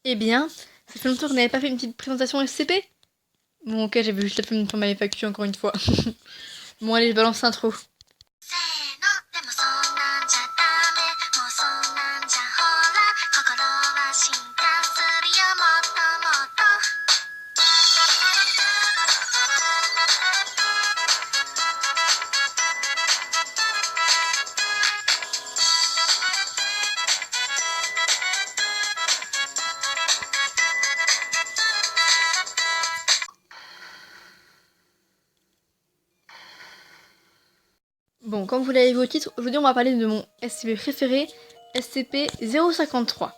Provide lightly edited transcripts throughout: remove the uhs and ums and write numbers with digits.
Eh bien, ça fait longtemps qu'on n'avait pas fait une petite présentation SCP. Bon, ok, j'avais juste la flemme de faire ma FAQ encore une fois. Bon, allez, je balance l'intro. Bon, comme vous l'avez vu au titre, aujourd'hui on va parler de mon SCP préféré, SCP-053.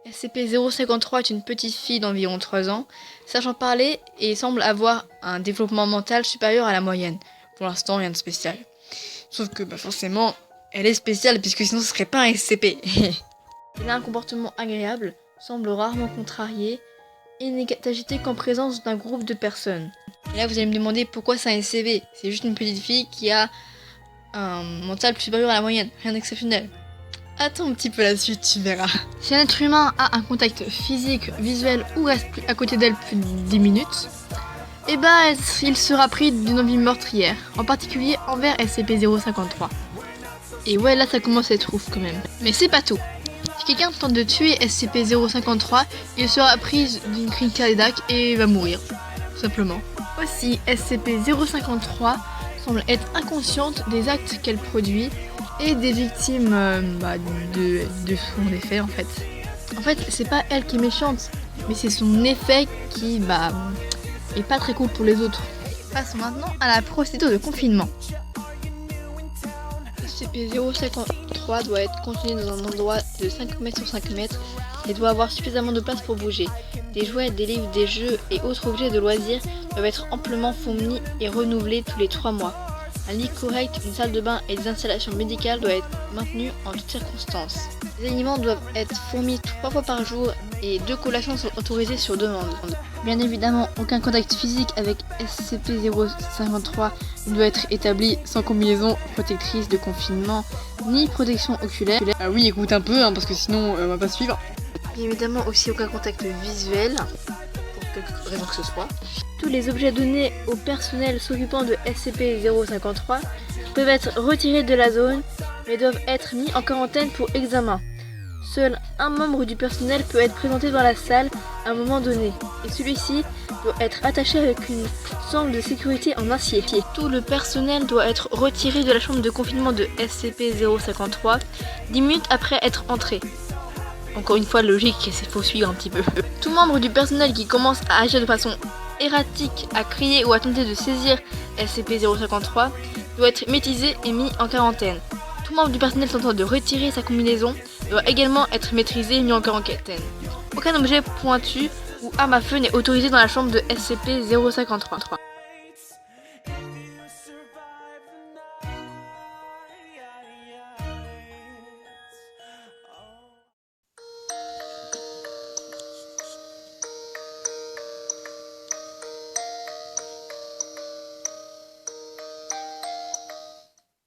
SCP-053 est une petite fille d'environ 3 ans, sachant parler et semble avoir un développement mental supérieur à la moyenne. Pour l'instant, rien de spécial. Sauf que forcément, elle est spéciale puisque sinon ce serait pas un SCP. Elle a un comportement agréable, semble rarement contrariée et n'est agitée qu'en présence d'un groupe de personnes. Et là vous allez me demander pourquoi c'est un SCP. C'est juste une petite fille qui a un mental plus supérieur à la moyenne, rien d'exceptionnel. Attends un petit peu la suite, tu verras. Si un être humain a un contact physique, visuel ou reste à côté d'elle plus de 10 minutes, eh ben il sera pris d'une envie meurtrière, en particulier envers SCP-053. Et ouais, là ça commence à être ouf quand même. Mais c'est pas tout. Si quelqu'un tente de tuer SCP-053, il sera pris d'une crise cardiaque et va mourir, tout simplement. Aussi, SCP-053 semble être inconsciente des actes qu'elle produit et des victimes de son effet en fait. En fait, c'est pas elle qui est méchante, mais c'est son effet qui est pas très cool pour les autres. Passons maintenant à la procédure de confinement. SCP-053 doit être contenu dans un endroit de 5 mètres sur 5 mètres et doit avoir suffisamment de place pour bouger. Des jouets, des livres, des jeux et autres objets de loisirs doivent être amplement fournis et renouvelés tous les 3 mois. Un lit correct, une salle de bain et des installations médicales doivent être maintenus en toutes circonstances. Les aliments doivent être fournis 3 fois par jour et 2 collations sont autorisées sur demande. Bien évidemment, aucun contact physique avec SCP-053 ne doit être établi sans combinaison protectrice de confinement ni protection oculaire. Ah oui, écoute un peu, parce que sinon on va pas suivre. Bien évidemment aussi aucun contact visuel, pour quelque raison que ce soit. Tous les objets donnés au personnel s'occupant de SCP-053 peuvent être retirés de la zone, mais doivent être mis en quarantaine pour examen. Seul un membre du personnel peut être présenté dans la salle à un moment donné, et celui-ci doit être attaché avec une sangle de sécurité en acier. Tout le personnel doit être retiré de la chambre de confinement de SCP-053 10 minutes après être entré. Encore une fois, logique, il faut suivre un petit peu. Tout membre du personnel qui commence à agir de façon erratique, à crier ou à tenter de saisir SCP-053 doit être maîtrisé et mis en quarantaine. Tout membre du personnel tentant de retirer sa combinaison doit également être maîtrisé et mis en quarantaine. Aucun objet pointu ou arme à feu n'est autorisé dans la chambre de SCP-053.